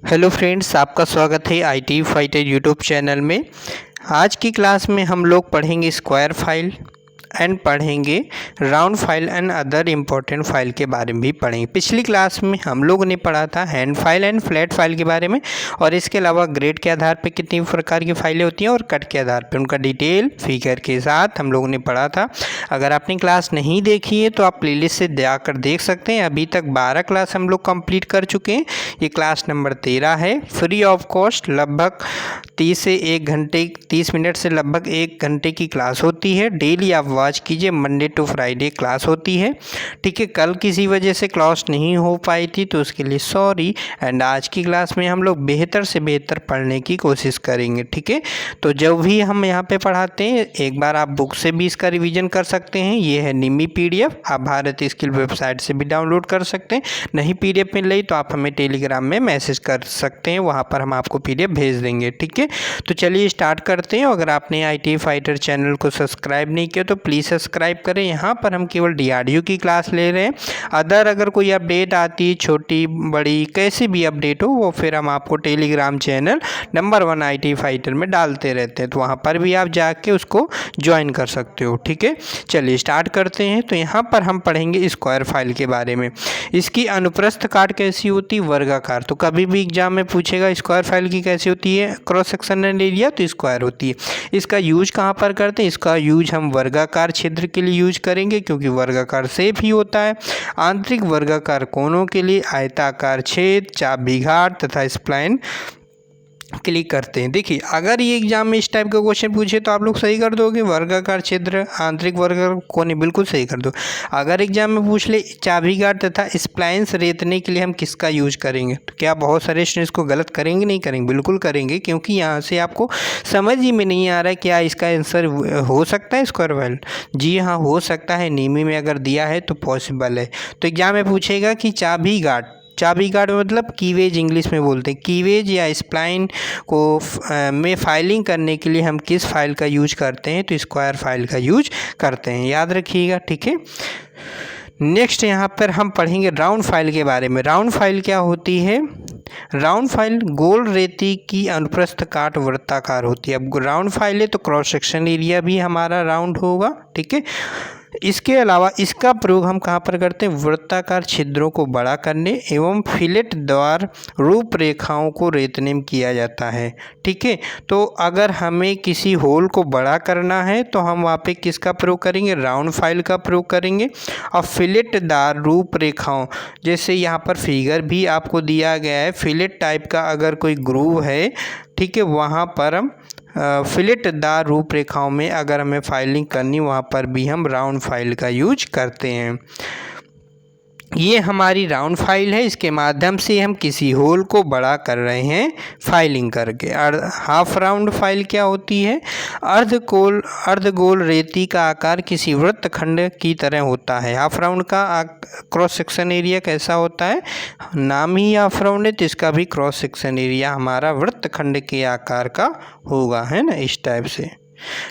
Hello friends, आपका स्वागत है IT फाइटर यूट्यूब चैनल में। आज की क्लास में हम लोग पढ़ेंगे स्क्वायर फाइल एंड पढ़ेंगे round file and other important file के बारे में भी पढ़ेंगे। पिछली क्लास में हम लोगों ने पढ़ा था hand file and flat file के बारे में, और इसके अलावा ग्रेड के आधार पर कितनी प्रकार की फाइलें होती हैं और कट के आधार पर उनका डिटेल फिगर के साथ हम लोगों ने पढ़ा था। अगर आपने क्लास नहीं देखी है तो आप प्लेलिस्ट से जाकर देख सकते हैं। अभी तक 12 क्लास हम लोग कंप्लीट कर चुके हैं। ये क्लास नंबर 13 है, फ्री ऑफ कॉस्ट। लगभग 30 मिनट से लगभग 1 घंटे की क्लास होती है। डेली आप वॉच कीजिए, मंडे टू फ्राइडे क्लास होती है। ठीक है, कल किसी वजह से क्लास नहीं हो पाई थी तो उसके लिए सॉरी। एंड आज की क्लास में हम लोग बेहतर से बेहतर पढ़ने की कोशिश करेंगे। ठीक है, तो जब भी हम यहाँ पे पढ़ाते हैं एक बार आप बुक से भी इसका रिवीजन कर सकते हैं। ये है निमी PDF, आप भारत स्किल वेबसाइट से भी डाउनलोड कर सकते हैं। नहीं PDF मिल रही तो आप हमें टेलीग्राम में मैसेज कर सकते हैं, वहाँ पर हम आपको PDF भेज देंगे। ठीक है, तो चलिए स्टार्ट करते हैं। अगर आपने IT फाइटर चैनल को सब्सक्राइब नहीं किया तो प्लीज़ सब्सक्राइब करें। यहाँ पर हम केवल DRDO की क्लास ले रहे हैं। अगर कोई अपडेट आती है, छोटी बड़ी कैसी भी अपडेट हो, वो फिर हम आपको Telegram channel number 1 IT fighter में डालते रहते हैं, तो वहाँ पर भी आप जाके उसको ज्वाइन कर सकते हो। ठीक है, चलिए स्टार्ट करते हैं। तो यहाँ पर हम पढ़ेंगे स्क्वायर फाइल के बारे में। इसकी अनुप्रस्थ काट कैसी होती है, वर्गाकार। तो कभी भी एग्जाम में पूछेगा स्क्वायर फाइल की कैसी होती है, क्रॉस सेक्शनल एरिया, तो स्क्वायर होती है। इसका यूज कहाँ पर करते हैं, इसका यूज हम वर्गाकार क्षेत्र के लिए यूज करेंगे, क्योंकि वर्गाकार शेप ही होता है। आंतरिक वर्गाकार कोणों के लिए आयताकार छेद, चाप घाट तथा स्प्लाइन क्लिक करते हैं। देखिए, अगर ये एग्जाम में इस टाइप का क्वेश्चन पूछे तो आप लोग सही कर दोगे, वर्गाकार छिद्र आंतरिक वर्गाकार कोने, बिल्कुल सही कर दो। अगर एग्जाम में पूछ ले चाबीघाट तथा स्प्लाइंस रेतने के लिए हम किसका यूज करेंगे, तो क्या बहुत सारे स्टूडेंट्स को गलत करेंगे? नहीं करेंगे, बिल्कुल करेंगे, क्योंकि यहाँ से आपको समझ ही में नहीं आ रहा है क्या इसका आंसर हो सकता है स्क्वायर फाइल। जी हाँ, हो सकता है, नीमी में अगर दिया है तो पॉसिबल है। तो एग्जाम में पूछेगा कि चाबीघाट मतलब कीवेज इंग्लिश में बोलते हैं। कीवेज या स्प्लाइन को में फाइलिंग करने के लिए हम किस फाइल का यूज करते हैं, तो स्क्वायर फाइल का यूज करते हैं, याद रखिएगा। ठीक है, नेक्स्ट यहाँ पर हम पढ़ेंगे राउंड फाइल के बारे में। राउंड फाइल क्या होती है? राउंड फाइल गोल रेती की अनुप्रस्थ काट वृत्ताकार होती है। अब राउंड फाइल है तो क्रॉस सेक्शन एरिया भी हमारा राउंड होगा। ठीक है, इसके अलावा इसका प्रयोग हम कहाँ पर करते हैं, वृत्ताकार छिद्रों को बड़ा करने एवं फिलेट द्वार रूपरेखाओं को रेतने में किया जाता है। ठीक है, तो अगर हमें किसी होल को बड़ा करना है तो हम वहाँ पे किसका प्रयोग करेंगे, राउंड फाइल का प्रयोग करेंगे। और फिलेटदार रूपरेखाओं, जैसे यहाँ पर फिगर भी आपको दिया गया है, फिलेट टाइप का अगर कोई ग्रूव है, ठीक है, वहाँ पर हम फिलेटदार रूपरेखाओं में अगर हमें फाइलिंग करनी, वहाँ पर भी हम राउंड फाइल का यूज करते हैं। ये हमारी राउंड फाइल है, इसके माध्यम से हम किसी होल को बड़ा कर रहे हैं फाइलिंग करके। हाफ राउंड फाइल क्या होती है, अर्धगोल रेती का आकार किसी वृत्तखंड की तरह होता है। हाफ राउंड का क्रॉस सेक्शन एरिया कैसा होता है, नाम ही हाफ राउंड है तो इसका भी क्रॉस सेक्शन एरिया हमारा वृत्तखंड के आकार का होगा, है ना, इस टाइप से।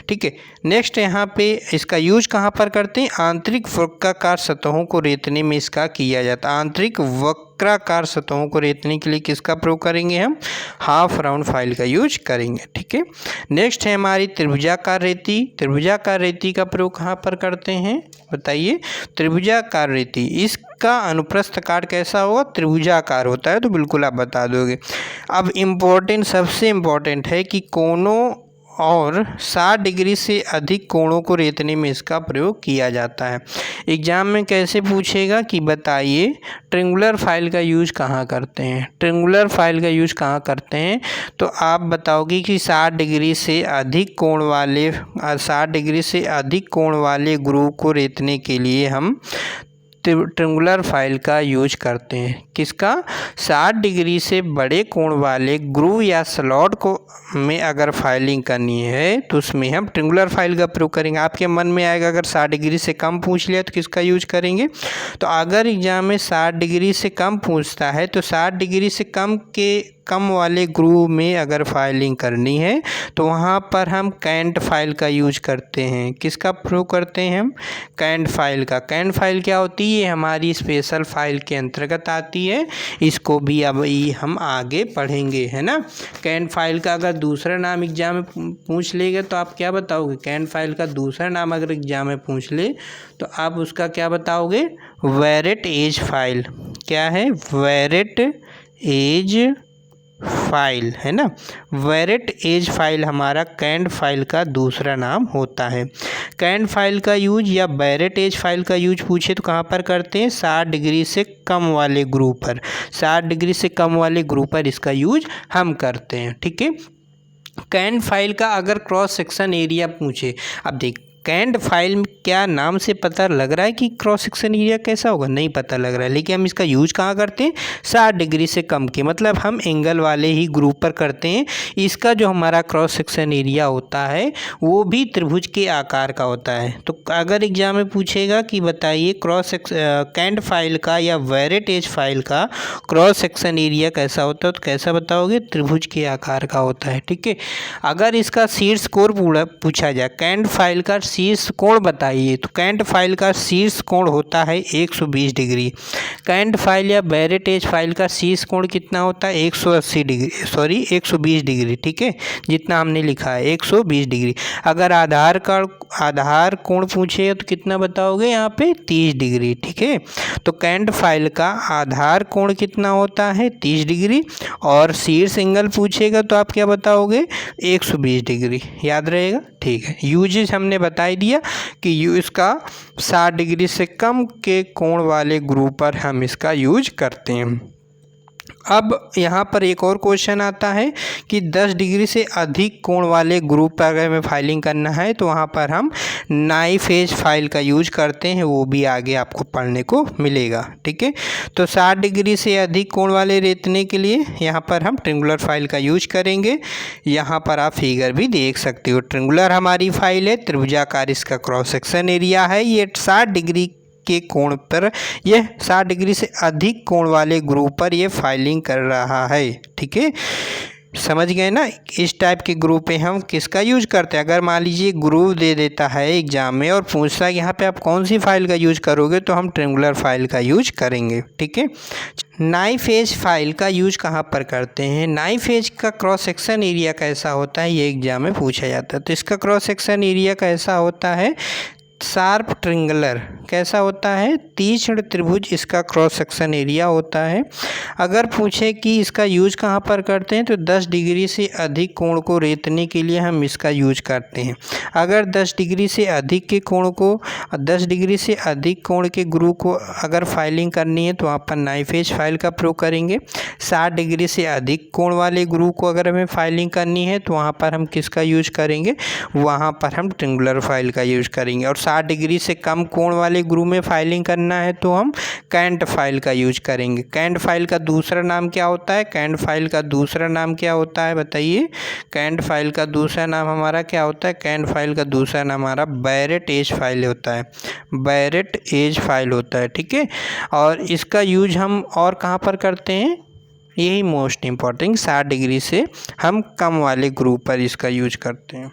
ठीक है, नेक्स्ट यहाँ पे इसका यूज कहाँ पर करते हैं, आंतरिक वक्राकार सतहों को रेतने में इसका किया जाता है। आंतरिक वक्राकार सतहों को रेतने के लिए किसका प्रयोग करेंगे, हम हाफ राउंड फाइल का यूज करेंगे। ठीक है, नेक्स्ट है हमारी त्रिभुजाकार रेती। त्रिभुजाकार रेती का प्रयोग कहाँ पर करते हैं, बताइए। त्रिभुजाकार रेती, इसका अनुप्रस्थ काट कैसा होगा, त्रिभुजाकार होता है, तो बिल्कुल आप बता दोगे। अब इम्पोर्टेंट, सबसे इम्पोर्टेंट है कि कोनों और 60 डिग्री से अधिक कोणों को रेतने में इसका प्रयोग किया जाता है। एग्जाम में कैसे पूछेगा कि बताइए ट्रेंगुलर फाइल का यूज कहाँ करते हैं, ट्रेंगुलर फाइल का यूज कहाँ करते हैं, तो आप बताओगे कि 60 डिग्री से अधिक कोण वाले ग्रूव को रेतने के लिए हम ट्रेंगुलर फाइल का यूज करते हैं। किसका, 60 डिग्री से बड़े कोण वाले ग्रूव या स्लॉट को में अगर फाइलिंग करनी है तो उसमें हम ट्रेंगुलर फाइल का प्रयोग करेंगे। आपके मन में आएगा अगर 60 डिग्री से कम पूछ लिया तो किसका यूज करेंगे, तो अगर एग्जाम में 60 डिग्री से कम पूछता है तो 60 डिग्री से कम के कम वाले ग्रुप में अगर फाइलिंग करनी है तो वहाँ पर हम कैंट फाइल का यूज करते हैं। किसका प्रयोग करते हैं हम? कैंट फाइल का। कैंट फाइल क्या होती है? हमारी स्पेशल फाइल के अंतर्गत आती है। इसको भी अब हम आगे पढ़ेंगे, है ना। कैंट फाइल का अगर दूसरा नाम एग्जाम में पूछ लेगा तो आप क्या बताओगे? कैंट फाइल का दूसरा नाम अगर एग्जाम में पूछ ले तो आप उसका क्या बताओगे? वेरेट एज फाइल। क्या है? वेरेट एज फाइल, है ना। वेरेट एज फाइल हमारा कैंट फाइल का दूसरा नाम होता है। कैंट फाइल का यूज या वेरेट एज फाइल का यूज पूछे तो कहाँ पर करते हैं? 60 डिग्री से कम वाले ग्रुप पर। 60 डिग्री से कम वाले ग्रुप पर इसका यूज हम करते हैं, ठीक है। कैंट फाइल का अगर क्रॉस सेक्शन एरिया पूछे, अब देख कैंट फाइल क्या नाम से पता लग रहा है कि क्रॉस सेक्शन एरिया कैसा होगा? नहीं पता लग रहा है, लेकिन हम इसका यूज कहाँ करते हैं? 60 डिग्री से कम के, मतलब हम एंगल वाले ही ग्रुप पर करते हैं। इसका जो हमारा क्रॉस सेक्शन एरिया होता है वो भी त्रिभुज के आकार का होता है। तो अगर एग्जाम में पूछेगा कि बताइए कैंट फाइल का या वेरेट एज फाइल का क्रॉस सेक्शन एरिया कैसा होता है तो कैसा बताओगे? त्रिभुज के आकार का होता है, ठीक है। अगर इसका शीर्ष कोण पूछा जाए, कैंट फाइल का शीर्ष कोण बताइए, तो कैंट फाइल का शीर्ष कोण होता है 120 डिग्री। कैंट फाइल या वेरेट एज फाइल का शीर्ष कोण कितना होता है? 180 डिग्री, सॉरी 120 डिग्री, ठीक है। जितना हमने लिखा है 120 डिग्री। अगर आधार कोण पूछे तो कितना बताओगे? यहाँ पे 30 डिग्री, ठीक है। तो कैंट फाइल का आधार कोण कितना होता है? 30 डिग्री। और शीर्ष एंगल पूछेगा तो आप क्या बताओगे? 120 डिग्री। याद रहेगा, ठीक है। यूजेस हमने बता दिया कि इसका 60 डिग्री से कम के कोण वाले ग्रुप पर हम इसका यूज करते हैं। अब यहाँ पर एक और क्वेश्चन आता है कि 10 डिग्री से अधिक कोण वाले ग्रुप पर अगर हमें फाइलिंग करना है तो वहाँ पर हम नाइफ एज फाइल का यूज करते हैं। वो भी आगे आपको पढ़ने को मिलेगा, ठीक है। तो 60 डिग्री से अधिक कोण वाले रेतने के लिए यहाँ पर हम ट्रिंगुलर फाइल का यूज करेंगे। यहाँ पर आप फिगर भी देख सकते हो। ट्रिंगुलर हमारी फाइल है, त्रिभुजाकार इसका क्रॉस सेक्शन एरिया है। ये 60 डिग्री के कोण पर, यह 60 डिग्री से अधिक कोण वाले ग्रुप पर यह फाइलिंग कर रहा है, ठीक है। समझ गए ना। इस टाइप के ग्रुप पे हम किसका यूज करते हैं? अगर मान लीजिए ग्रुप दे देता है एग्जाम में और पूछता है यहाँ पे आप कौन सी फाइल का यूज करोगे, तो हम ट्रिंगुलर फाइल का यूज करेंगे, ठीक है। नाइफ एज फाइल का यूज कहाँ पर करते हैं? नाइफ एज का क्रॉस सेक्शन एरिया कैसा होता है, ये एग्जाम में पूछा जाता है। तो इसका क्रॉस सेक्शन एरिया कैसा होता है? शार्प ट्रिंगुलर कैसा होता है? तीक्ष्ण त्रिभुज इसका क्रॉस सेक्शन एरिया होता है। अगर पूछे कि इसका यूज कहाँ पर करते हैं तो 10 डिग्री से अधिक कोण को रेतने के लिए हम इसका यूज करते हैं। अगर 10 डिग्री से अधिक के कोण को 10 डिग्री से अधिक कोण के ग्रुप को अगर फाइलिंग करनी है तो वहाँ पर नाइफ एज फाइल का प्रयोग करेंगे। 60 डिग्री से अधिक कोण वाले ग्रुप को अगर हमें फाइलिंग करनी है तो वहाँ पर हम किसका यूज करेंगे? वहाँ पर हम ट्रिंगुलर फाइल का यूज करेंगे। और 60 डिग्री से कम कोण वाले ग्रुप में फाइलिंग करना है तो हम कैंट फाइल का यूज करेंगे। कैंट फाइल का दूसरा नाम क्या होता है? कैंट फाइल का दूसरा नाम क्या होता है बताइए? कैंट फाइल का दूसरा नाम हमारा क्या होता है? कैंट फाइल का दूसरा नाम हमारा वेरेट एज फाइल होता है। वेरेट एज फाइल होता है, ठीक है। और इसका यूज हम और कहाँ पर करते हैं? यही मोस्ट इम्पॉर्टेंट, 60 डिग्री से हम कम वाले ग्रुप पर इसका यूज करते हैं।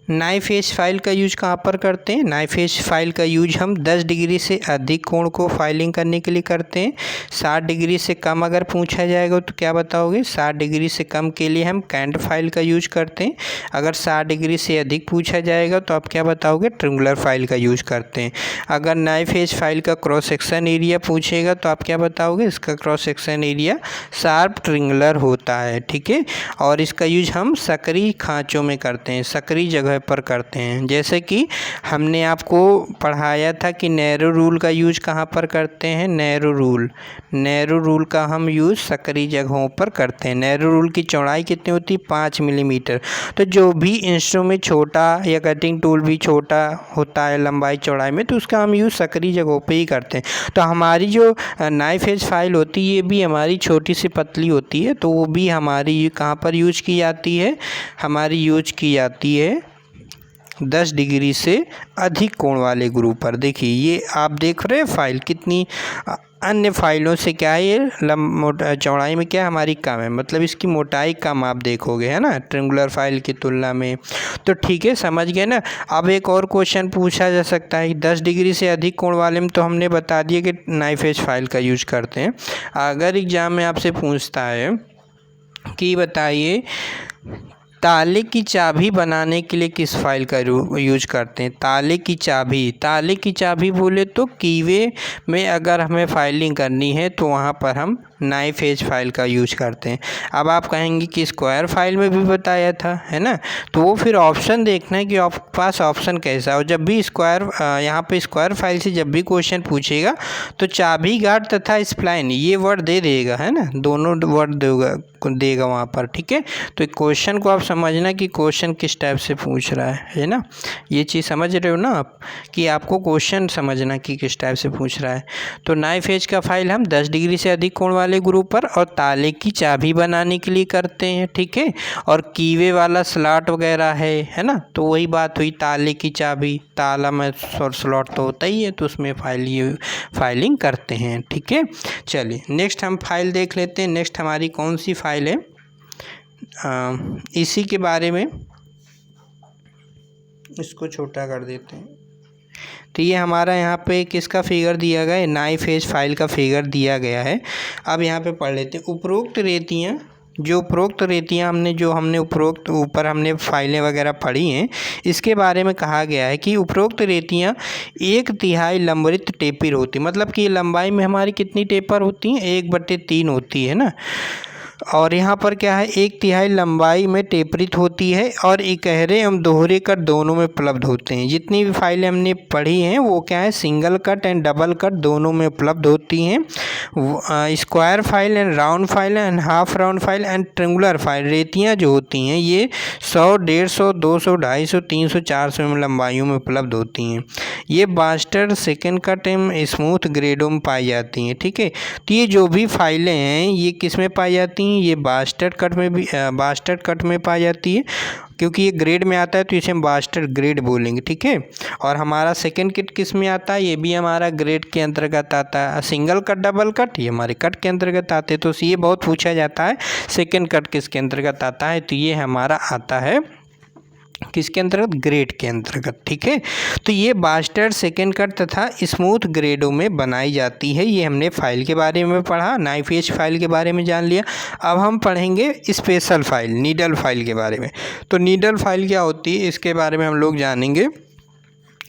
नाइफ एज फाइल का यूज कहाँ पर करते हैं? नाइफ एज फाइल का यूज हम 10 डिग्री से अधिक कोण को फाइलिंग करने के लिए करते हैं। 60 डिग्री से कम अगर पूछा जाएगा तो क्या बताओगे? 60 डिग्री से कम के लिए हम कैंट फाइल का यूज करते हैं। अगर 60 डिग्री से अधिक पूछा जाएगा तो आप क्या बताओगे? ट्रिंगुलर फाइल का यूज करते हैं। अगर नाइफ एज फाइल का क्रॉस सेक्शन एरिया पूछेगा तो आप क्या बताओगे? इसका क्रॉस सेक्शन एरिया शार्प ट्रिंगुलर होता है, ठीक है। और इसका यूज हम सकरी खाँचों में करते हैं, सकरी जगह पर करते हैं। जैसे कि हमने आपको पढ़ाया था कि नैरो रूल का यूज कहाँ पर करते हैं? नैरो रूल का हम यूज सकरी जगहों पर करते हैं। नैरो रूल की चौड़ाई कितनी होती है? 5 मिलीमीटर। तो जो भी इंस्ट्रूमेंट छोटा या कटिंग टूल भी छोटा होता है लंबाई चौड़ाई में, तो उसका हम यूज सकरी जगहों पे ही करते हैं। तो हमारी जो नाइफ एज फाइल होती है ये भी हमारी छोटी सी पतली होती है, तो वो भी हमारी कहाँ पर यूज की जाती है? हमारी यूज की जाती है 10 डिग्री से अधिक कोण वाले ग्रुप पर। देखिए ये आप देख रहे हैं फाइल कितनी अन्य फाइलों से क्या है, ये चौड़ाई में क्या हमारी कम है, मतलब इसकी मोटाई कम आप देखोगे, है ना, ट्रायंगुलर फाइल की तुलना में। तो ठीक है, समझ गए ना। अब एक और क्वेश्चन पूछा जा सकता है, 10 डिग्री से अधिक कोण वाले में तो हमने बता दिया कि नाइफ एज फाइल का यूज करते हैं। अगर एग्जाम में आपसे पूछता है कि बताइए ताले की चाबी बनाने के लिए किस फाइल का यूज करते हैं। ताले की चाबी बोले तो कीवे में अगर हमें फाइलिंग करनी है तो वहाँ पर हम नाइफ एज फाइल का यूज करते हैं। अब आप कहेंगे कि स्क्वायर फाइल में भी बताया था, है ना, तो वो फिर ऑप्शन देखना है कि आपके पास ऑप्शन कैसा हो। जब भी स्क्वायर यहाँ पे स्क्वायर फाइल से जब भी क्वेश्चन पूछेगा तो चाबी गार्ड तथा स्प्लाइन ये वर्ड दे देगा, है ना, दोनों वर्ड देगा वहाँ पर। ठीक है, तो क्वेश्चन को आप समझना कि क्वेश्चन किस टाइप से पूछ रहा है ना, ये चीज़ समझ रहे हो ना आप, कि आपको क्वेश्चन समझना कि किस टाइप से पूछ रहा है। तो नाइफ एज का फाइल हम 10 डिग्री से अधिक कोण वाले ग्रुप पर और ताले की चाबी बनाने के लिए करते हैं। ठीक है, और कीवे वाला स्लॉट वगैरह है ना, तो वही बात हुई, ताले की चाबी, ताला में स्लॉट तो होता ही है, तो उसमें फाइलिंग करते हैं। ठीक है, चलिए नेक्स्ट हम फाइल देख लेते हैं। नेक्स्ट हमारी कौन सी फाइल है, इसी के बारे में, इसको छोटा कर देते हैं। तो ये हमारा यहाँ पे किसका फिगर दिया गया है, नाइफ एज फाइल का फिगर दिया गया है। अब यहाँ पे पढ़ लेते हैं। उपरोक्त रेतियाँ हमने उपरोक्त ऊपर हमने फाइलें वगैरह पढ़ी हैं, इसके बारे में कहा गया है कि उपरोक्त रेतियाँ 1/3 लंबवृत्त टेपिर होती, मतलब कि लंबाई में हमारी कितनी टेपर होती हैं, 1/3 होती है ना। और यहाँ पर क्या है, 1/3 लंबाई में टेपरित होती है और इकहरे एवं दोहरे कट दोनों में उपलब्ध होते हैं। जितनी भी फाइलें हमने पढ़ी हैं वो क्या है, single cut and double cut दोनों में उपलब्ध होती हैं। Square file and round file and half round file and triangular file रेतियाँ जो होती हैं ये 100, 150, 200, 250, 300, 400 एम लंबाइयों में उपलब्ध होती हैं। ये बास्टर्ड, सेकेंड कट एवं स्मूथ ग्रेडों में पाई जाती हैं। ठीक है, तो ये जो भी फाइलें हैं ये किस में पाई जाती हैं, ये बास्टर्ड कट में पाई जाती है, क्योंकि ये ग्रेड में आता है तो इसे हम बास्टर्ड ग्रेड बोलेंगे। ठीक है, और हमारा सेकंड कट किस में आता है, ये भी हमारा ग्रेड के अंतर्गत आता है। सिंगल कट, डबल कट ये हमारे कट के अंतर्गत आते हैं। तो ये बहुत पूछा जाता है, सेकंड कट किसके अंतर्गत आता है, तो ये हमारा आता है किसके अंतर्गत, ग्रेड के अंतर्गत। ठीक है, तो ये बास्टर्ड, सेकेंड कट तथा स्मूथ ग्रेडों में बनाई जाती है। ये हमने फाइल के बारे में पढ़ा, नाइफ एज फाइल के बारे में जान लिया। अब हम पढ़ेंगे स्पेशल फाइल, नीडल फाइल के बारे में। तो नीडल फाइल क्या होती है इसके बारे में हम लोग जानेंगे।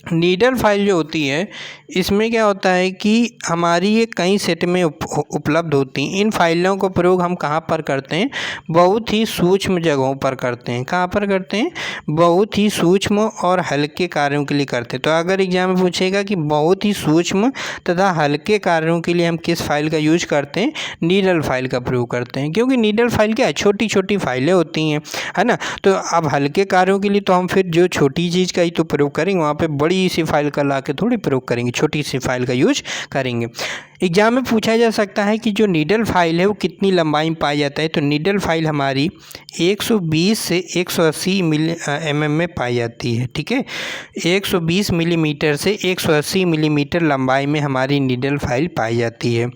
नीडल फाइल जो होती है इसमें क्या होता है कि हमारी ये कई सेट में उपलब्ध होती हैं। इन फाइलों का प्रयोग हम कहाँ पर करते हैं, बहुत ही सूक्ष्म जगहों पर करते हैं। कहाँ पर करते हैं, बहुत ही सूक्ष्म और हल्के कार्यों के लिए करते हैं। तो अगर एग्जाम में पूछेगा कि बहुत ही सूक्ष्म तथा हल्के कार्यों के लिए हम किस फाइल का यूज करते हैं, नीडल फाइल का प्रयोग करते हैं, क्योंकि नीडल फाइल क्या है, छोटी छोटी फाइलें होती हैं, है ना। तो अब हल्के कार्यों के लिए तो हम फिर जो छोटी चीज़ का ही तो प्रयोग करेंगे, वहाँ पे बड़ी सी फाइल का ला के थोड़ी प्रयोग करेंगे, छोटी सी फाइल का यूज करेंगे। एग्जाम में पूछा जा सकता है कि जो नीडल फाइल है वो कितनी लंबाई में पाई जाता है। तो नीडल फाइल हमारी 120 से 180 mm में पाई जाती है। ठीक है, 120 मिलीमीटर से 180 मिलीमीटर लंबाई में हमारी नीडल फाइल पाई जाती है।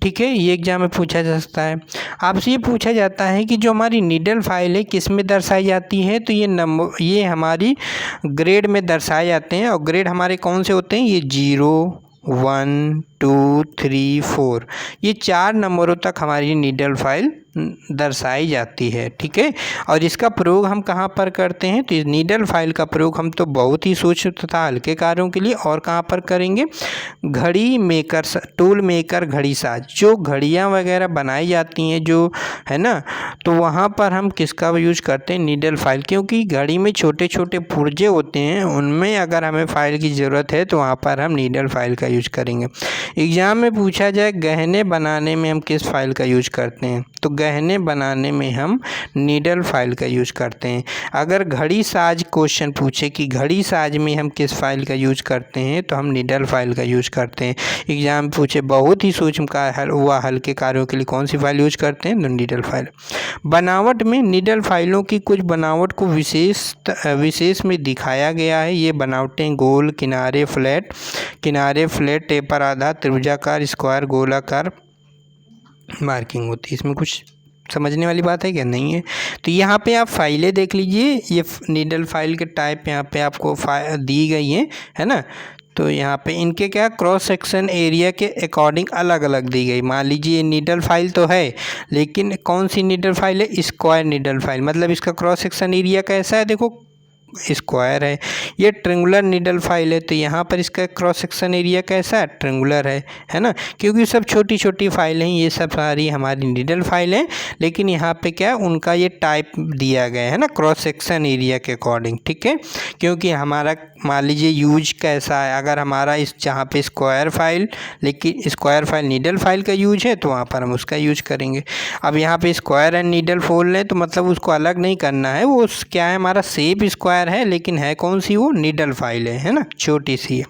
ठीक है, ये एग्जाम में पूछा जा सकता है। आपसे ये पूछा जाता है कि जो हमारी नीडल फाइल है किस में दर्शाई जाती है, तो ये हमारी ग्रेड में दर्शाए जाते हैं। और ग्रेड हमारे कौन से होते हैं, ये 0, 1, 2, 3, 4 ये 4 नंबरों तक हमारी नीडल फाइल दर्शाई जाती है। ठीक है, और इसका प्रयोग हम कहाँ पर करते हैं, तो इस नीडल फाइल का प्रयोग हम तो बहुत ही सूक्ष्म तथा हल्के कार्यों के लिए और कहाँ पर करेंगे, घड़ी मेकर, टूल मेकर घड़ी साज, जो घड़ियाँ वगैरह बनाई जाती हैं जो है ना, तो वहाँ पर हम किसका यूज करते हैं, नीडल फाइल, क्योंकि घड़ी में छोटे छोटे पुर्जे होते हैं, उनमें अगर हमें फाइल की ज़रूरत है तो वहाँ पर हम नीडल फाइल का यूज करेंगे। एग्ज़ाम में पूछा जाए गहने बनाने में हम किस फाइल का यूज करते हैं, तो गहने बनाने में हम नीडल फाइल का यूज करते हैं। अगर घड़ी साज क्वेश्चन पूछे कि घड़ी साज में हम किस फाइल का यूज करते हैं, तो हम नीडल फाइल का यूज करते हैं। एग्ज़ाम पूछे बहुत ही सूक्ष्म व हल्के कार्यों के लिए कौन सी फाइल यूज करते हैं, तो नीडल फाइल। बनावट में नीडल फाइलों की कुछ बनावट को विशेष में दिखाया गया है। ये बनावटें गोल, किनारे फ्लैट, टेपर आधा, त्रिभुजाकार, स्क्वायर, गोलाकार मार्किंग होती है। इसमें कुछ समझने वाली बात है क्या? नहीं है। तो यहाँ पे आप फाइलें देख लीजिए, ये नीडल फाइल के टाइप यहाँ पे आपको दी गई है ना। तो यहाँ पे इनके क्या क्रॉस सेक्शन एरिया के अकॉर्डिंग अलग अलग दी गई। मान लीजिए नीडल फाइल तो है, लेकिन कौन सी नीडल फाइल है? Square needle file. मतलब इसका क्रॉस सेक्शन एरिया कैसा है? देखो स्क्वायर है। ये ट्रेंगुलर नीडल फाइल है, तो यहाँ पर इसका क्रॉस सेक्शन एरिया कैसा है? ट्रेंगुलर है ना। क्योंकि सब छोटी छोटी फाइल हैं, ये सब सारी हमारी नीडल फाइल हैं, लेकिन यहाँ पे क्या है उनका ये टाइप दिया गया है ना क्रॉस सेक्शन एरिया के अकॉर्डिंग, ठीक है। क्योंकि हमारा मान लीजिए यूज कैसा है, अगर हमारा इस जहाँ पे स्क्वायर फाइल, लेकिन स्क्वायर फाइल नीडल फाइल का यूज है, तो वहाँ पर हम उसका यूज करेंगे। अब यहाँ पे स्क्वायर एंड नीडल बोल रहे हैं, तो मतलब उसको अलग नहीं करना है। वो क्या है, हमारा शेप स्क्वायर है, लेकिन है कौन सी? वो नीडल फाइल है ना, छोटी सी है।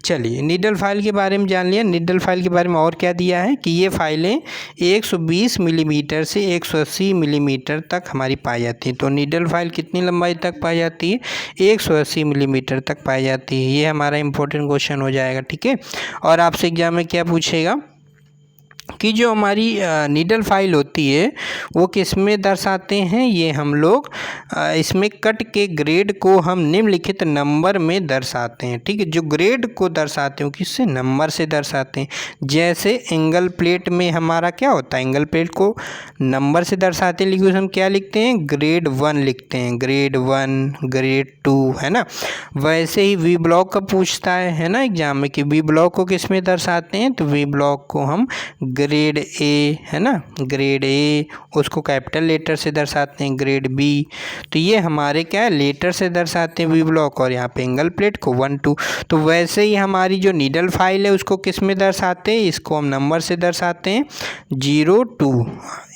चलिए नीडल फाइल के बारे में जान लिया। नीडल फाइल के बारे में और क्या दिया है कि ये फाइलें 120 मिलीमीटर से 180 मिलीमीटर तक हमारी पाई जाती हैं। तो नीडल फाइल कितनी लंबाई तक पाई जाती है? 180 मिलीमीटर तक पाई जाती है। ये हमारा इंपॉर्टेंट क्वेश्चन हो जाएगा, ठीक है। और आपसे एग्जाम में क्या पूछेगा कि जो हमारी नीडल फाइल होती है वो किस में दर्शाते हैं? ये हम लोग इसमें कट के ग्रेड को हम निम्नलिखित नंबर में दर्शाते हैं, ठीक है। जो ग्रेड को दर्शाते हैं किससे? नंबर से दर्शाते हैं। जैसे एंगल प्लेट में हमारा क्या होता है? एंगल प्लेट को नंबर से दर्शाते हैं, लेकिन हम क्या लिखते हैं? ग्रेड 1 लिखते हैं, ग्रेड 1, ग्रेड 2, है ना। वैसे ही वी ब्लॉक का पूछता है ना एग्जाम में कि वी ब्लॉक को किस में दर्शाते हैं, तो वी ब्लॉक को हम ग्रेड ए, है ना, ग्रेड ए उसको कैपिटल लेटर से दर्शाते हैं, ग्रेड बी। तो ये हमारे क्या है? लेटर से दर्शाते हैं वी ब्लॉक, और यहाँ पे एंगल प्लेट को 1, 2। तो वैसे ही हमारी जो नीडल फाइल है उसको किस में दर्शाते हैं? इसको हम नंबर से दर्शाते हैं, 0, 2।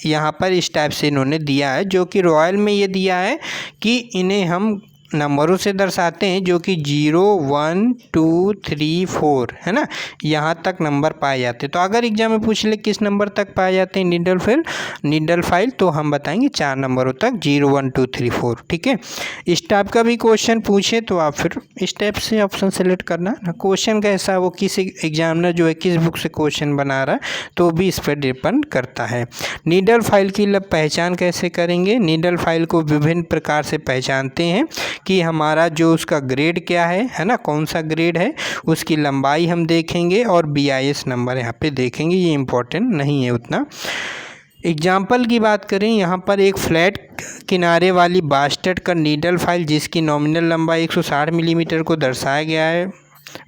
यहाँ पर इस टाइप से इन्होंने दिया है, जो कि रॉयल में ये दिया है कि इन्हें हम नंबरों से दर्शाते हैं, जो कि 0, 1, 2, 3, 4, है ना, यहाँ तक नंबर पाए जाते हैं। तो अगर एग्जाम में पूछ ले किस नंबर तक पाए जाते हैं नीडल फाइल, तो हम बताएंगे 4 नंबरों तक, 0, 1, 2, 3, 4, ठीक है। इस टाइप का भी क्वेश्चन पूछे तो आप फिर इस टाइप से ऑप्शन सेलेक्ट करना। क्वेश्चन कैसा वो किस एग्जामिनर जो है किस बुक से क्वेश्चन बना रहा है, तो भी इस पर डिपेंड करता है। नीडल फाइल की पहचान कैसे करेंगे? नीडल फाइल को विभिन्न प्रकार से पहचानते हैं कि हमारा जो उसका ग्रेड क्या है ना, कौन सा ग्रेड है, उसकी लंबाई हम देखेंगे और BIS नंबर यहाँ पे देखेंगे। ये इम्पोर्टेंट नहीं है उतना। एग्जाम्पल की बात करें, यहाँ पर एक फ्लैट किनारे वाली बास्टेट का नीडल फाइल जिसकी नॉमिनल लंबाई 160 मिलीमीटर को दर्शाया गया है।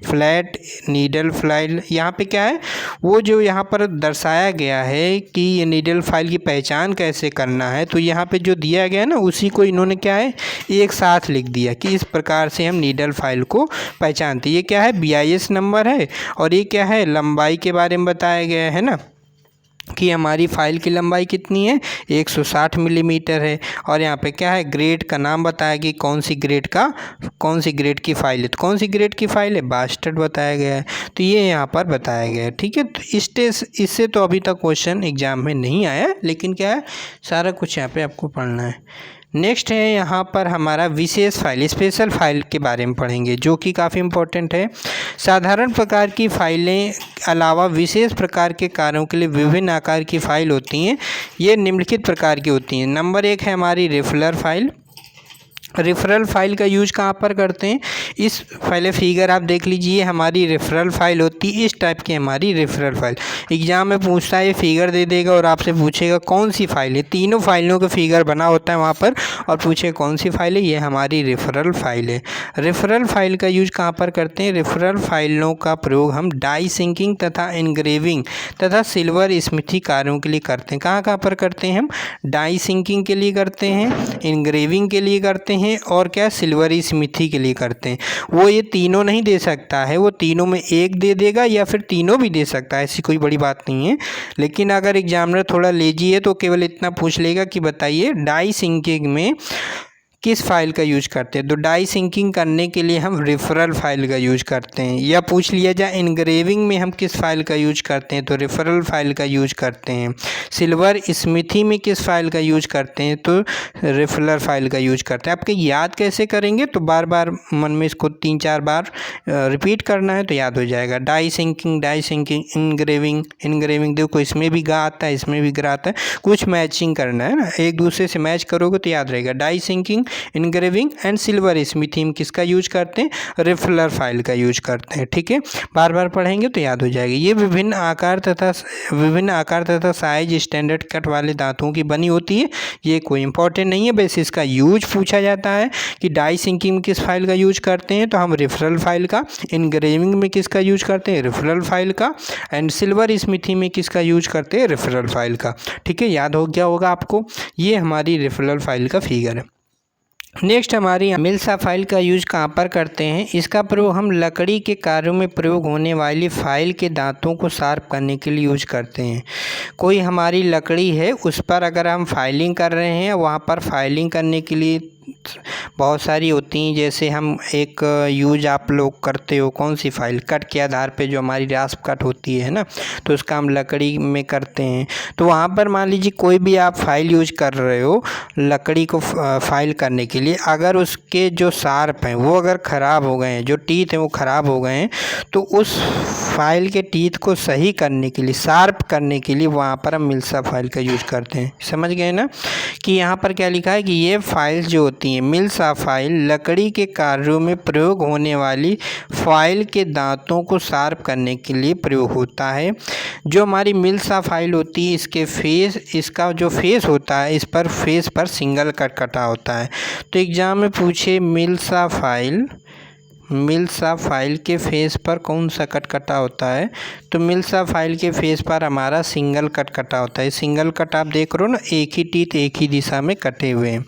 फ्लैट नीडल फाइल यहाँ पे क्या है, वो जो यहाँ पर दर्शाया गया है कि ये नीडल फाइल की पहचान कैसे करना है, तो यहाँ पे जो दिया गया है ना उसी को इन्होंने क्या है एक साथ लिख दिया कि इस प्रकार से हम नीडल फाइल को पहचानते हैं। ये क्या है? BIS नंबर है, और ये क्या है? लंबाई के बारे में बताया गया है ना कि हमारी फ़ाइल की लंबाई कितनी है? 160 मिलीमीटर है। और यहाँ पे क्या है? ग्रेड का नाम बताया कि कौन सी ग्रेड की फ़ाइल है। तो कौन सी ग्रेड की फ़ाइल है? बास्टेट बताया गया है। तो ये यहाँ पर बताया गया है, ठीक है। तो इससे तो अभी तक क्वेश्चन एग्जाम में नहीं आया, लेकिन क्या है सारा कुछ यहाँ पे आपको पढ़ना है। नेक्स्ट है यहाँ पर हमारा विशेष फाइल, स्पेशल फाइल के बारे में पढ़ेंगे, जो कि काफ़ी इम्पोर्टेंट है। साधारण प्रकार की फाइलें अलावा विशेष प्रकार के कार्यों के लिए विभिन्न आकार की फ़ाइल होती हैं। ये निम्नलिखित प्रकार की होती हैं। नंबर 1 है हमारी रेफरल फाइल। रेफरल फाइल का यूज कहाँ पर करते हैं? इस पहले फिगर आप देख लीजिए, हमारी रेफरल फाइल होती है इस टाइप की हमारी रेफरल फाइल। एग्जाम में पूछता है, ये फिगर दे देगा और आपसे पूछेगा कौन सी फाइल है। तीनों फाइलों का फिगर बना होता है वहाँ पर, और पूछे कौन सी फाइल है, ये हमारी रेफरल फाइल है। रेफरल फाइल का यूज कहाँ पर करते हैं? रेफरल फाइलों का प्रयोग हम डाई सिंकिंग तथा इनग्रेविंग तथा सिल्वर स्मिथी कार्यों के लिए करते हैं। कहाँ कहाँ पर करते हैं हम? डाई सिंकिंग के लिए करते हैं, इनग्रेविंग के लिए करते हैं, हैं और क्या सिल्वर स्मिथी के लिए करते हैं। वो ये तीनों नहीं दे सकता है, वो तीनों में एक दे देगा या फिर तीनों भी दे सकता है, ऐसी कोई बड़ी बात नहीं है। लेकिन अगर एग्जामिनर थोड़ा लेजी है तो केवल इतना पूछ लेगा कि बताइए डाई सिंकिंग में किस फाइल का यूज करते हैं। तो डाई सिंकिंग करने के लिए हम रेफरल फाइल का यूज करते हैं। या पूछ लिया जाए इनग्रेविंग में हम किस फाइल का यूज करते हैं, तो रेफरल फाइल का यूज करते हैं। सिल्वर स्मिथी में किस फाइल का यूज करते हैं, तो रेफरल फाइल का यूज करते हैं। आपके याद कैसे करेंगे, तो बार बार मन में इसको 3-4 बार रिपीट करना है तो याद हो जाएगा। डाई सिंकिंग, इनग्रेविंग, देखो इसमें भी गा आता है, इसमें भी ग्रा आता है, कुछ मैचिंग करना है ना, एक दूसरे से मैच करोगे तो याद रहेगा। Die sinking, engraving and silver smithy में किसका यूज करते हैं, रेफरल फाइल का यूज करते हैं। ठीक है, बार बार पढ़ेंगे तो याद हो जाएगा। ये विभिन्न आकार तथा साइज स्टैंडर्ड कट वाले दांतों की बनी होती है। ये कोई इंपॉर्टेंट नहीं है, बस इसका यूज पूछा जाता है कि डाई सिंकिंग में किस फाइल का यूज करते हैं, तो हम रेफरल फाइल का। इनग्रेविंग में किसका यूज करते हैं, रेफरल फाइल का। एंड सिल्वर स्मिथी में किसका यूज करते हैं, रेफरल फाइल का। ठीक है, याद हो गया होगा आपको। ये हमारी रेफरल फाइल का फिगर है। नेक्स्ट हमारी मिल्सा फाइल का यूज कहाँ पर करते हैं। इसका प्रयोग हम लकड़ी के कार्यों में प्रयोग होने वाली फाइल के दांतों को शार्प करने के लिए यूज करते हैं। कोई हमारी लकड़ी है, उस पर अगर हम फाइलिंग कर रहे हैं, वहाँ पर फाइलिंग करने के लिए बहुत सारी होती हैं। जैसे हम एक यूज आप लोग करते हो, कौन सी फाइल, कट के आधार पे जो हमारी रास्प कट होती है ना, तो उसका हम लकड़ी में करते हैं। तो वहाँ पर मान लीजिए कोई भी आप फाइल यूज कर रहे हो लकड़ी को फाइल करने के लिए, अगर उसके जो शार्प हैं वो अगर ख़राब हो गए हैं, जो टीथ हैं वो ख़राब हो गए हैं, तो उस फाइल के टीथ को सही करने के लिए, शार्प करने के लिए वहाँ पर हम मिल्सा फाइल का यूज करते हैं। समझ गए ना कि यहाँ पर क्या लिखा है कि ये फाइल जो होती है मिल्सा फाइल लकड़ी के कार्यों में प्रयोग होने वाली फाइल के दांतों को शार्प करने के लिए प्रयोग होता है। जो हमारी मिल्सा फाइल होती है, इसका जो फेस होता है, इस पर फेस पर सिंगल कट कटा होता है। तो एग्जाम में पूछे मिल्सा फाइल के फेस पर कौन सा कट कटा होता है, तो मिल्सा फाइल के फेस पर हमारा सिंगल कट कटा होता है। सिंगल कट आप देख रहे हो ना, एक ही टीथ एक ही दिशा में कटे हुए हैं।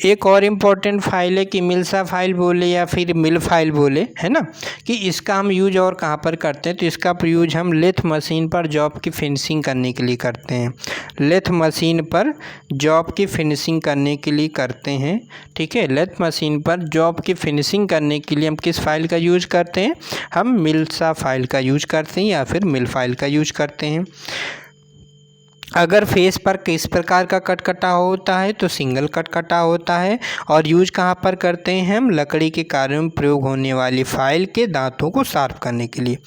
एक और इम्पॉर्टेंट फाइल है कि मिल्सा फाइल बोले या फिर मिल फाइल बोले, है ना, कि इसका हम यूज और कहाँ पर करते हैं, तो इसका यूज हम लेथ मशीन पर जॉब की फिनिशिंग करने के लिए करते हैं। लेथ मशीन पर जॉब की फिनिशिंग करने के लिए करते हैं। ठीक है, लेथ मशीन पर जॉब की फिनिशिंग करने के लिए हम किस फाइल का यूज करते हैं, हम मिल्सा फाइल का यूज करते हैं या फिर मिल फाइल का यूज करते हैं। अगर फेस पर किस प्रकार का कट कटा होता है, तो सिंगल कट कटा होता है। और यूज कहाँ पर करते हैं हम, लकड़ी के कार्यों में प्रयोग होने वाली फाइल के दांतों को शार्प करने के लिए।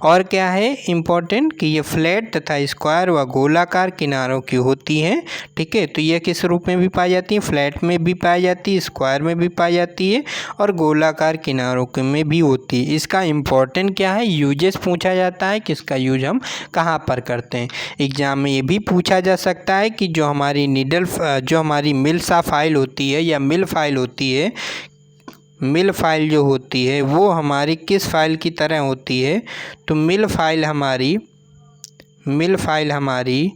और क्या है इम्पोर्टेंट कि ये फ्लैट तथा स्क्वायर व गोलाकार किनारों की होती है। ठीक है, तो ये किस रूप में भी पाई जाती है, फ्लैट में भी पाई जाती है, स्क्वायर में भी पाई जाती है और गोलाकार किनारों में भी होती है। इसका इम्पोर्टेंट क्या है, यूजेस पूछा जाता है, किसका यूज हम कहाँ पर करते हैं। एग्जाम में ये भी पूछा जा सकता है कि जो हमारी मिल्सा फाइल होती है या मिल फाइल होती है, मिल फाइल जो होती है वो हमारी किस फाइल की तरह होती है, तो मिल फाइल हमारी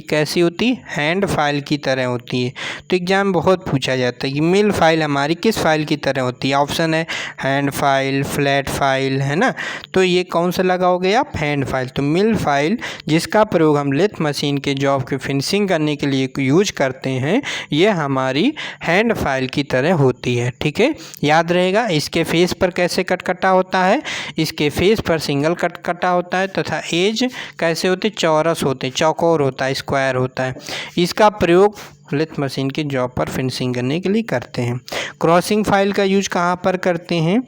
कैसी होती है, हैंड फाइल की तरह होती है। तो एग्जाम बहुत पूछा जाता है कि मिल फाइल हमारी किस फाइल की तरह होती है। ऑप्शन है हैंड फाइल, फ्लैट फाइल, है ना, तो ये कौन सा लगाओगे आप, हैंड फाइल। तो मिल फाइल जिसका प्रयोग हम लेथ मशीन के जॉब की फिनिशिंग करने के लिए यूज करते हैं, ये हमारी हैंड फाइल की तरह होती है। ठीक है, याद रहेगा। इसके फेस पर कैसे कट कटा होता है, इसके फेस पर सिंगल कट कटा होता है तथा एज कैसे होते, चौरस होते, चौकोर होता है, स्क्वायर होता है। इसका प्रयोग लेथ मशीन के जॉब पर फिनिशिंग करने के लिए करते हैं। क्रॉसिंग फाइल का यूज कहाँ पर करते हैं,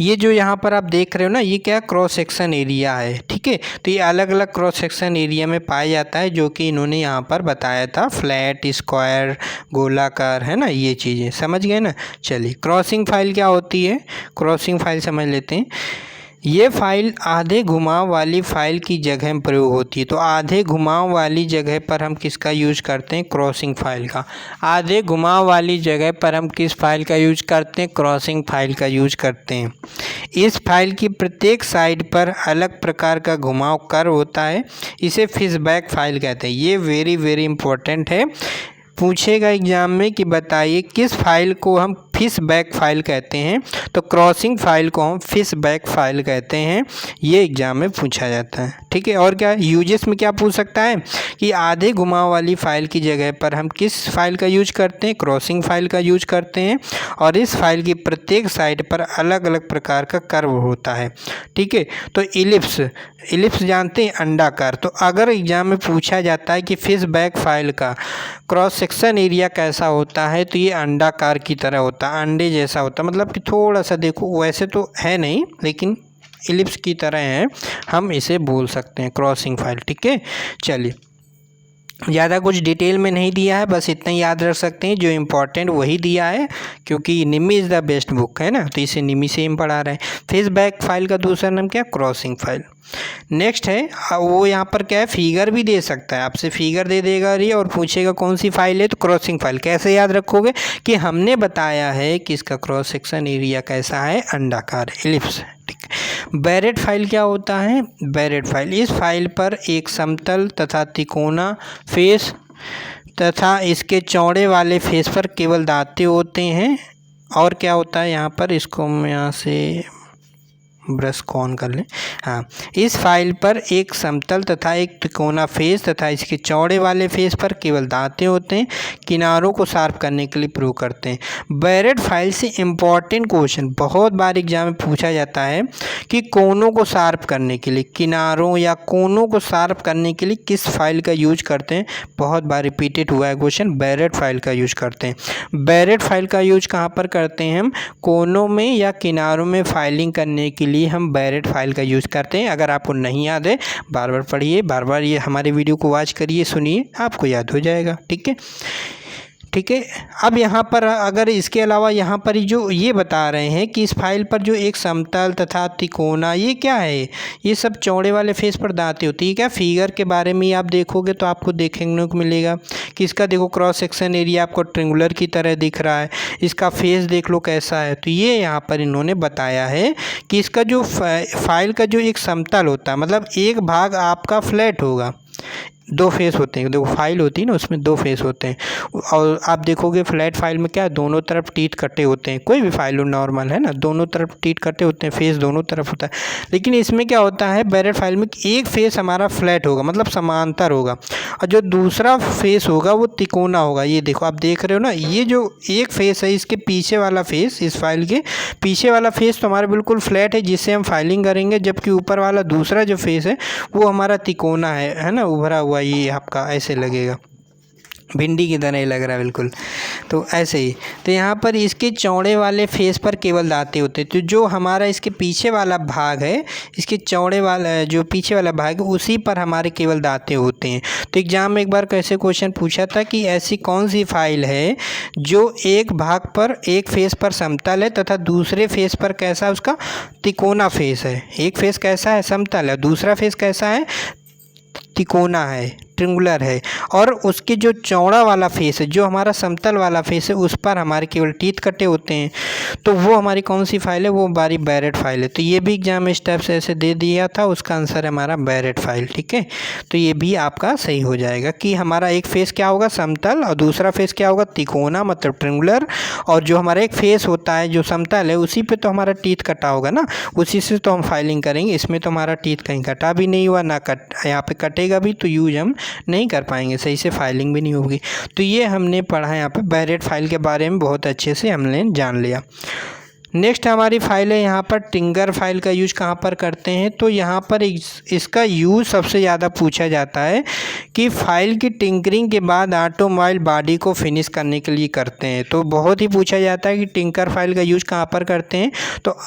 ये जो यहाँ पर आप देख रहे हो ना, ये क्या क्रॉस सेक्शन एरिया है। ठीक है, तो ये अलग अलग क्रॉस सेक्शन एरिया में पाया जाता है, जो कि इन्होंने यहाँ पर बताया था, फ्लैट, स्क्वायर, गोलाकार, है ना, ये चीज़ें समझ गए ना। चलिए, क्रॉसिंग फाइल क्या होती है, क्रॉसिंग फाइल समझ लेते हैं। ये फाइल आधे घुमाव वाली फाइल की जगह में प्रयोग होती है। तो आधे घुमाव वाली जगह पर हम किसका यूज करते हैं, क्रॉसिंग फाइल का। आधे घुमाव वाली जगह पर हम किस फाइल का यूज करते हैं, क्रॉसिंग फाइल का यूज करते हैं। इस फाइल की प्रत्येक साइड पर अलग प्रकार का घुमाव कर्व होता है, इसे फिशबैक फाइल कहते हैं। ये वेरी वेरी इंपॉर्टेंट है। पूछेगा एग्ज़ाम में कि बताइए किस फाइल को हम फिश बैक फाइल कहते हैं, तो क्रॉसिंग फाइल को हम फिश बैक फाइल कहते हैं। ये एग्ज़ाम में पूछा जाता है, ठीक है। और क्या यूजेस में क्या पूछ सकता है कि आधे घुमाव वाली फ़ाइल की जगह पर हम किस फाइल का यूज करते हैं, क्रॉसिंग फाइल का यूज करते हैं। और इस फाइल की प्रत्येक साइड पर अलग अलग प्रकार का कर्व होता है, ठीक है। तो इलिप्स जानते हैं, अंडाकार। तो अगर एग्ज़ाम में पूछा जाता है कि फिश बैक फाइल का क्रॉस सेक्शन एरिया कैसा होता है, तो ये अंडाकार की तरह होता है, अंडे जैसा होता है। मतलब कि थोड़ा सा देखो, वैसे तो है नहीं लेकिन इलिप्स की तरह है, हम इसे बोल सकते हैं क्रॉसिंग फाइल, ठीक है। चलिए, ज़्यादा कुछ डिटेल में नहीं दिया है, बस इतना याद रख सकते हैं, जो इम्पोर्टेंट वही दिया है, क्योंकि निमी इज़ द बेस्ट बुक है ना, तो इसे निमी से हम पढ़ा रहे हैं। फिश बैक फाइल का दूसरा नाम क्या, क्रॉसिंग फाइल। नेक्स्ट है वो यहाँ पर क्या है, फिगर भी दे सकता है, आपसे फिगर दे देगा ये और पूछेगा कौन सी फाइल है, तो क्रॉसिंग फाइल। कैसे याद रखोगे कि हमने बताया है कि इसका क्रॉस सेक्शन एरिया कैसा है, अंडाकार, इलिप्स, ठीक है। बैरेट फाइल क्या होता है, बैरेट फाइल, इस फाइल पर एक समतल तथा तिकोना फेस तथा इसके चौड़े वाले फेस पर केवल दांते होते हैं। और क्या होता है यहाँ पर, इसको हम यहाँ से ब्रश को ऑन कर लें। हाँ, इस फाइल पर एक समतल तथा एक तिकोना फेस तथा इसके चौड़े वाले फेस पर केवल दांते होते हैं, किनारों को शार्प करने के लिए प्रयोग करते हैं। बैरेट फाइल से इम्पॉर्टेंट क्वेश्चन बहुत बार एग्जाम में पूछा जाता है कि कोनों को शार्प करने के लिए, किनारों या कोनों को शार्प करने के लिए किस फाइल का यूज करते हैं। बहुत बार रिपीटेड हुआ है क्वेश्चन, बैरेट फाइल का यूज करते हैं। बैरेट फाइल का यूज कहाँ पर करते हैं हम, कोनों में या किनारों में फाइलिंग करने के लिए हम बैरेट फाइल का यूज़ करते हैं। अगर आपको नहीं याद है, बार बार पढ़िए, बार बार ये हमारे वीडियो को वॉच करिए, सुनिए, आपको याद हो जाएगा, ठीक है, ठीक है। अब यहाँ पर अगर इसके अलावा यहाँ पर जो ये बता रहे हैं कि इस फाइल पर जो एक समतल तथा तिकोना, ये क्या है, ये सब चौड़े वाले फेस पर दांते होती है। क्या फिगर के बारे में आप देखोगे तो आपको देखने को मिलेगा कि इसका देखो क्रॉस सेक्शन एरिया आपको ट्रिंगुलर की तरह दिख रहा है, इसका फेस देख लो कैसा है। तो ये यहाँ पर इन्होंने बताया है कि इसका जो फाइल का जो एक समतल होता है, मतलब एक भाग आपका फ्लैट होगा, दो फेस होते हैं, देखो फाइल होती है ना, उसमें दो फेस होते हैं। और आप देखोगे फ्लैट फाइल में क्या है, दोनों तरफ टीथ कटे होते हैं, कोई भी फाइल हो नॉर्मल है ना, दोनों तरफ टीथ कटे होते हैं, फेस दोनों तरफ होता है। लेकिन इसमें क्या होता है, बैरेट फाइल में एक फेस हमारा फ्लैट होगा, मतलब समांतर होगा, और जो दूसरा फेस होगा वो तिकोना होगा। ये देखो, आप देख रहे हो ना, ये जो एक फेस है, इसके पीछे वाला फेस, इस फाइल के पीछे वाला फेस तो हमारा बिल्कुल फ्लैट है, जिससे हम फाइलिंग करेंगे, जबकि ऊपर वाला दूसरा जो फेस है वो हमारा तिकोना है ना, उभरा हुआ, ये आपका ऐसे लगेगा, भिंडी की तरह ही लग रहा है बिल्कुल। तो ऐसे ही, तो यहाँ पर इसके चौड़े वाले फेस पर केवल दांते होते हैं। तो जो हमारा इसके पीछे वाला भाग है, इसके चौड़े वाला जो पीछे वाला भाग है, उसी पर हमारे केवल दांते होते हैं। तो एग्जाम में एक बार कैसे क्वेश्चन पूछा था कि ऐसी कौन सी फाइल है जो एक भाग पर, एक फेस पर समतल है तथा दूसरे फेस पर कैसा, उसका तिकोना फेस है। एक फेस कैसा है, समतल है, दूसरा फेस कैसा है, तिकोना है, ट्रिंगुलर है, और उसके जो चौड़ा वाला फेस है, जो हमारा समतल वाला फेस है, उस पर हमारे केवल टीथ कटे होते हैं। तो वो हमारी कौन सी फाइल है, वो हमारी बैरेट फाइल है। तो ये भी एग्जाम में स्टेप्स ऐसे दे दिया था, उसका आंसर है हमारा बैरेट फाइल, ठीक है। तो ये भी आपका सही हो जाएगा कि हमारा एक फेस क्या होगा, समतल, और दूसरा फेस क्या होगा, तिकोना, मतलब ट्रिंगुलर, और जो हमारा एक फेस होता है जो समतल है, उसी पे तो हमारा टीथ कटा होगा ना, उसी से तो हम फाइलिंग करेंगे। इसमें तो हमारा टीथ कहीं कटा भी नहीं हुआ, ना यहाँ पे कटेगा भी, तो यूज हम नहीं कर पाएंगे, सही से फाइलिंग भी नहीं होगी। तो ये हमने पढ़ा है यहाँ पे, बैरेट फाइल के बारे में बहुत अच्छे से हमने जान लिया। नेक्स्ट हमारी फाइल है यहाँ पर टिंकर फाइल का यूज कहाँ पर करते हैं, तो यहाँ पर इसका यूज सबसे ज़्यादा पूछा जाता है कि फाइल की टिंकरिंग के बाद ऑटोमोबाइल बॉडी को फिनिश करने के लिए करते हैं। तो बहुत ही पूछा जाता है कि टिंकर फाइल का यूज कहाँ पर करते हैं, तो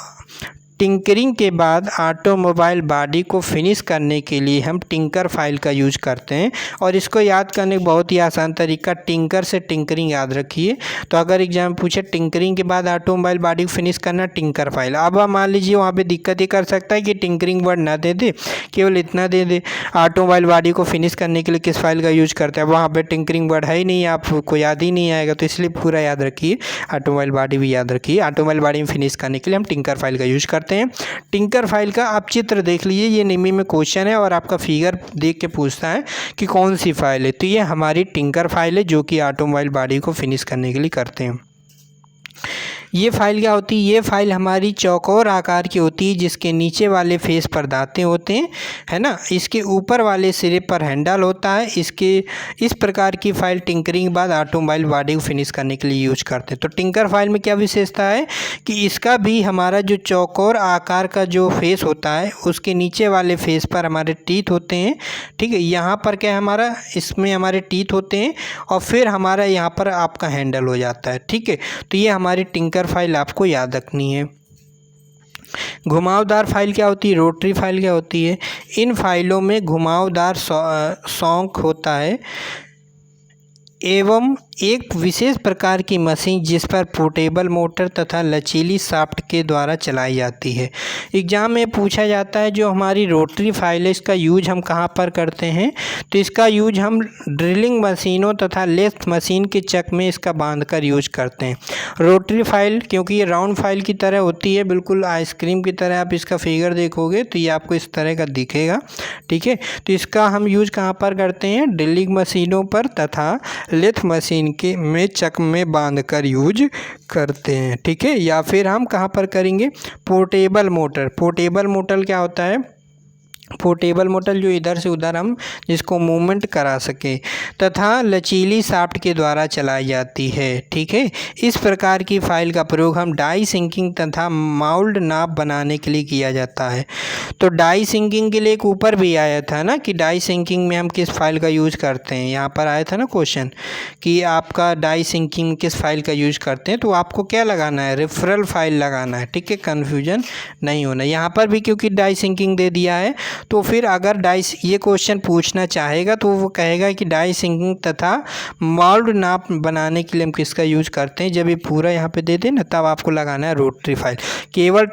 टिंकरिंग के बाद ऑटोमोबाइल बॉडी को फिनिश करने के लिए हम टिंकर फाइल का यूज करते हैं। और इसको याद करने का बहुत ही आसान तरीका, टिंकर से टिंकरिंग याद रखिए। तो अगर एग्जाम पूछे टिंकरिंग के बाद ऑटोमोबाइल बॉडी को फिनिश करना, टिंकर फाइल। अब मान लीजिए वहाँ पे दिक्कत ही कर सकता है कि टिंकरिंग वर्ड ना दे दे, केवल इतना दे दे, ऑटोमोबाइल बॉडी को फिनिश करने के लिए किस फाइल का यूज करते हैं, वहाँ पर टिंकरिंग वर्ड है ही नहीं, आपको याद ही नहीं आएगा। तो इसलिए पूरा याद रखिए, ऑटोमोबाइल बॉडी भी याद रखिए, ऑटोमोबाइल बॉडी में फिनिश करने के लिए हम टिंकर फाइल का यूज करते हैं। करते हैं। टिंकर फाइल का आप चित्र देख लीजिए, ये निमी में क्वेश्चन है और आपका फिगर देख के पूछता है कि कौन सी फाइल है। तो ये हमारी टिंकर फाइल है जो कि ऑटोमोबाइल बॉडी को फिनिश करने के लिए करते हैं। ये फाइल क्या होती है? ये फाइल हमारी चौकोर आकार की होती है जिसके नीचे वाले फेस पर दांतें होते हैं, है ना। इसके ऊपर वाले सिरे पर हैंडल होता है। इस प्रकार की फाइल टिंकरिंग के बाद ऑटोमोबाइल बॉडी को फिनिश करने के लिए यूज करते हैं। तो टिंकर फाइल में क्या विशेषता है कि इसका भी हमारा जो चौकोर आकार का जो फेस होता है उसके नीचे वाले फेस पर हमारे टीथ होते हैं, ठीक है। यहाँ पर क्या है हमारा, इसमें हमारे टीथ होते हैं और फिर हमारा यहाँ पर आपका हैंडल हो जाता है, ठीक है। तो ये हमारी टिंकर फाइल आपको याद रखनी है। घुमावदार फाइल क्या होती है? रोटरी फाइल क्या होती है? इन फाइलों में घुमावदार सॉन्क होता है एवं एक विशेष प्रकार की मशीन जिस पर पोर्टेबल मोटर तथा लचीली शाफ्ट के द्वारा चलाई जाती है। एग्ज़ाम में पूछा जाता है जो हमारी रोटरी फाइल है इसका यूज हम कहाँ पर करते हैं? तो इसका यूज हम ड्रिलिंग मशीनों तथा लेथ मशीन के चक में इसका बांधकर यूज करते हैं। रोटरी फाइल क्योंकि ये राउंड फाइल की तरह होती है, बिल्कुल आइसक्रीम की तरह। आप इसका फिगर देखोगे तो ये आपको इस तरह का दिखेगा, ठीक है। तो इसका हम यूज कहाँ पर करते हैं? ड्रिलिंग मशीनों पर तथा लेथ मशीन के में चक में बांधकर यूज करते हैं, ठीक है। या फिर हम कहाँ पर करेंगे? Portable motor. पोर्टेबल मोटर क्या होता है? पोर्टेबल मोटर जो इधर से उधर हम जिसको मूवमेंट करा सके तथा लचीली शाफ्ट के द्वारा चलाई जाती है, ठीक है। इस प्रकार की फाइल का प्रयोग हम डाई सिंकिंग तथा माउल्ड नाप बनाने के लिए किया जाता है। तो डाई सिंकिंग के लिए एक ऊपर भी आया था ना कि डाई सिंकिंग में हम किस फाइल का यूज़ करते हैं। यहाँ पर आया था ना क्वेश्चन कि आपका डाई सिंकिंग में किस फाइल का यूज़ करते हैं। तो आपको क्या लगाना है? रेफरल फाइल लगाना है, ठीक है। कन्फ्यूजन नहीं होना। यहाँ पर भी क्योंकि डाई सिंकिंग दे दिया है तो फिर अगर ये क्वेश्चन पूछना चाहेगा तो वो कहेगा कि डाई सिंकिंग तथा माउल्ड नाप बनाने के लिए हम किसका यूज़ करते हैं। जब ये पूरा यहाँ पे दे दे ना तब आपको लगाना है रोटरी फाइल। केवल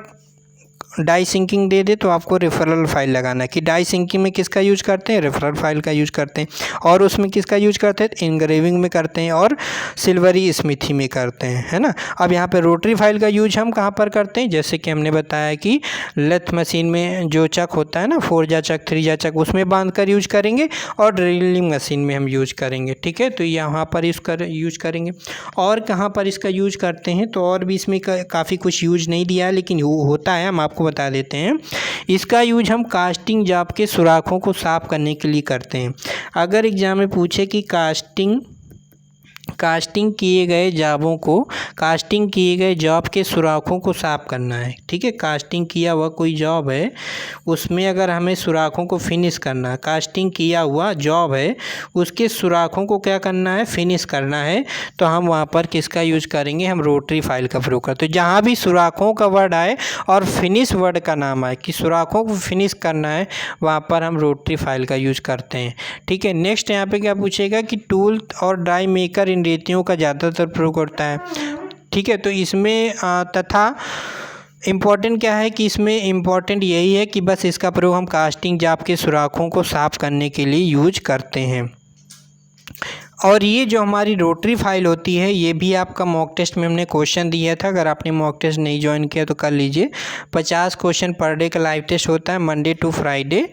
डाई सिंकिंग दे दे तो आपको रेफरल फाइल लगाना है कि डाई सिंकिंग में किसका यूज करते हैं? रेफरल फाइल का यूज करते हैं। और उसमें किसका यूज करते हैं? इंग्रेविंग में करते हैं और सिल्वरी स्मिथी में करते हैं, है ना। अब यहाँ पे रोटरी फाइल का यूज हम कहाँ पर करते हैं? जैसे कि हमने बताया कि लेथ मशीन में जो चक होता है ना, 4 चक 3 चक, उसमें बांध कर यूज करेंगे और ड्रिलिंग मशीन में हम यूज करेंगे, ठीक है। तो यहाँ पर यूज करेंगे। और कहाँ पर इसका यूज करते हैं? तो और भी इसमें काफ़ी कुछ यूज नहीं दिया है लेकिन होता है, हम आपको बता देते हैं। इसका यूज हम कास्टिंग जॉब के सुराखों को साफ करने के लिए करते हैं। अगर एग्जाम में पूछे कि कास्टिंग किए गए जॉब के सुराखों को साफ करना है, ठीक है। कास्टिंग किया हुआ कोई जॉब है उसमें अगर हमें सुराखों को फिनिश करना है, कास्टिंग किया हुआ जॉब है उसके सुराखों को क्या करना है? फिनिश करना है। तो हम वहाँ पर किसका यूज करेंगे? हम रोटरी फाइल का प्रयोग करते हैं। तो जहाँ भी सुराखों का वर्ड आए और फिनिश वर्ड का नाम आए कि सुराखों को फिनिश करना है वहाँ पर हम रोटरी फाइल का यूज करते हैं, ठीक है। नेक्स्ट यहाँ पे क्या पूछेगा कि टूल और डाई मेकर इन रेतियों का ज़्यादातर प्रयोग होता है, ठीक है। तो इसमें तथा इम्पॉर्टेंट क्या है कि इसमें इम्पॉर्टेंट यही है कि बस इसका प्रयोग हम कास्टिंग जॉब के सुराखों को साफ करने के लिए यूज करते हैं। और ये जो हमारी रोटरी फाइल होती है ये भी आपका मॉक टेस्ट में हमने क्वेश्चन दिया था। अगर आपने मॉक टेस्ट नहीं ज्वाइन किया तो कर लीजिए। 50 क्वेश्चन पर डे का लाइव टेस्ट होता है मंडे टू फ्राइडे।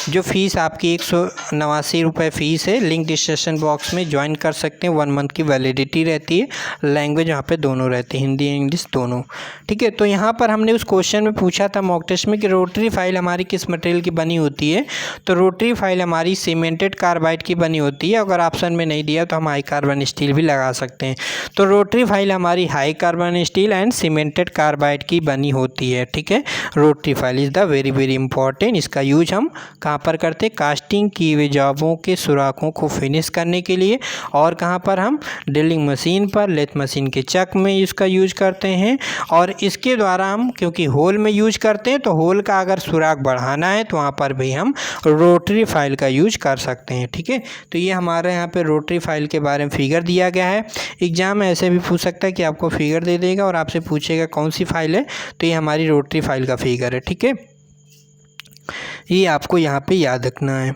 जो फ़ीस आपकी 189 रुपये फ़ीस है। लिंक डिस्क्रिप्शन बॉक्स में ज्वाइन कर सकते हैं। 1 मंथ की वैलिडिटी रहती है। लैंग्वेज यहाँ पे दोनों रहती है, हिंदी इंग्लिश दोनों, ठीक है। तो यहाँ पर हमने उस क्वेश्चन में पूछा था मॉक टेस्ट में कि रोटरी फाइल हमारी किस मटेरियल की बनी होती है। तो रोटरी फाइल हमारी सीमेंटेड कार्बाइड की बनी होती है। अगर ऑप्शन में नहीं दिया तो हम हाई कार्बन स्टील भी लगा सकते हैं। तो रोटरी फाइल हमारी high carbon steel and cemented carbide की बनी होती है, ठीक है। Rotary file is the very very important. इसका यूज हम कहाँ पर करते हैं? कास्टिंग किए हुए जॉबों के सुराखों को फिनिश करने के लिए। और कहाँ पर? हम ड्रिलिंग मशीन पर, लेथ मशीन के चक में इसका यूज करते हैं। और इसके द्वारा हम क्योंकि होल में यूज करते हैं तो होल का अगर सुराख बढ़ाना है तो वहाँ पर भी हम रोटरी फाइल का यूज कर सकते हैं, ठीक है। तो ये हमारे यहाँ पे रोटरी फाइल के बारे में फिगर दिया गया है। एग्जाम में ऐसे भी पूछ सकता है कि आपको फिगर दे देगा और आपसे पूछेगा कौन सी फाइल है। तो ये हमारी रोटरी फाइल का फिगर है, ठीक है। ये आपको यहाँ पे याद रखना है।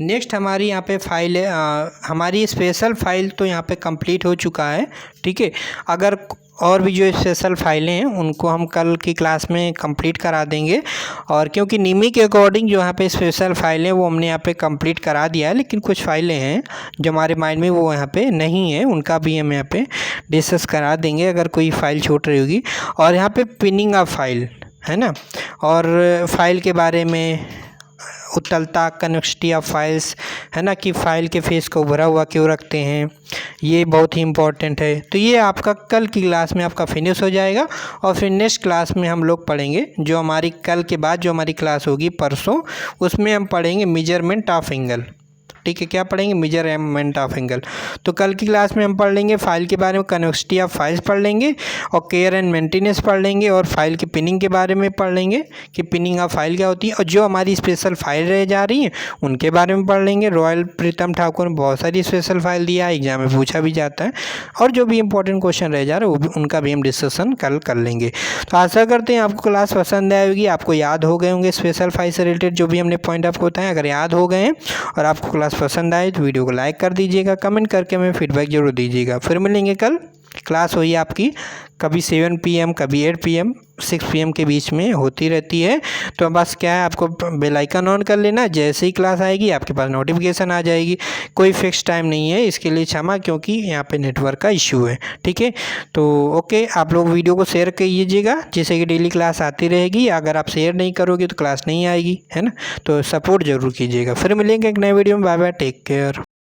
नेक्स्ट हमारी यहाँ पे फाइल है हमारी स्पेशल फाइल तो यहाँ पे कंप्लीट हो चुका है, ठीक है। अगर और भी जो स्पेशल फाइलें हैं उनको हम कल की क्लास में कंप्लीट करा देंगे। और क्योंकि निमी के अकॉर्डिंग जो यहाँ पे स्पेशल फाइलें वो हमने यहाँ पे कंप्लीट करा दिया है, लेकिन कुछ फाइलें हैं जो हमारे माइंड में वो यहाँ पे नहीं है, उनका भी हम यहाँ पे डिस्कस करा देंगे अगर कोई फ़ाइल छूट रही होगी। और यहाँ पे पिनिंग ऑफ फाइल है ना, और फाइल के बारे में उत्तलता, कनेक्टिविटी ऑफ फाइल्स है ना, कि फ़ाइल के फेस को भरा हुआ क्यों रखते हैं, ये बहुत ही इम्पोर्टेंट है। तो ये आपका कल की क्लास में आपका फिनिश हो जाएगा। और फिर नेक्स्ट क्लास में हम लोग पढ़ेंगे, जो हमारी कल के बाद जो हमारी क्लास होगी परसों, उसमें हम पढ़ेंगे मेजरमेंट ऑफ एंगल। ठीक है, क्या पढ़ेंगे? Measurement of angle. तो कल की क्लास में हम पढ़ लेंगे फाइल के बारे में, कनेक्टिविटी ऑफ फाइल्स पढ़ लेंगे, और केयर एंड मेंटेनेंस पढ़ लेंगे, और फाइल की पिनिंग के बारे में पढ़ लेंगे कि पिनिंग ऑफ फाइल क्या होती है, और जो हमारी स्पेशल फाइल रह जा रही हैं उनके बारे में पढ़ लेंगे। रॉयल प्रीतम ठाकुर ने बहुत सारी स्पेशल फाइल दिया है, एग्जाम में पूछा भी जाता है, और जो भी इंपॉर्टेंट क्वेश्चन रह जा रहे हैं वो भी उनका भी हम डिस्कशन कल कर लेंगे। तो आशा करते हैं आपको क्लास पसंद आई होगी, आपको याद हो गए होंगे स्पेशल फाइल से रिलेटेड जो भी हमने पॉइंट आपको बताया। अगर याद हो गए हैं और आपको क्लास पसंद आए तो वीडियो को लाइक कर दीजिएगा, कमेंट करके हमें फीडबैक जरूर दीजिएगा। फिर मिलेंगे कल। क्लास हुई आपकी कभी 7 PM, कभी 8 PM, 6 PM के बीच में होती रहती है। तो बस क्या है, आपको बेल आइकन ऑन कर लेना, जैसे ही क्लास आएगी आपके पास नोटिफिकेशन आ जाएगी। कोई फिक्स टाइम नहीं है, इसके लिए क्षमा, क्योंकि यहाँ पे नेटवर्क का इश्यू है। ठीक है, तो ओके, आप लोग वीडियो को शेयर कीजिएगा जिससे कि डेली क्लास आती रहेगी। अगर आप शेयर नहीं करोगे तो क्लास नहीं आएगी, है ना। तो सपोर्ट जरूर कीजिएगा। फिर मिलेंगे एक नए वीडियो में। Bye bye, take care.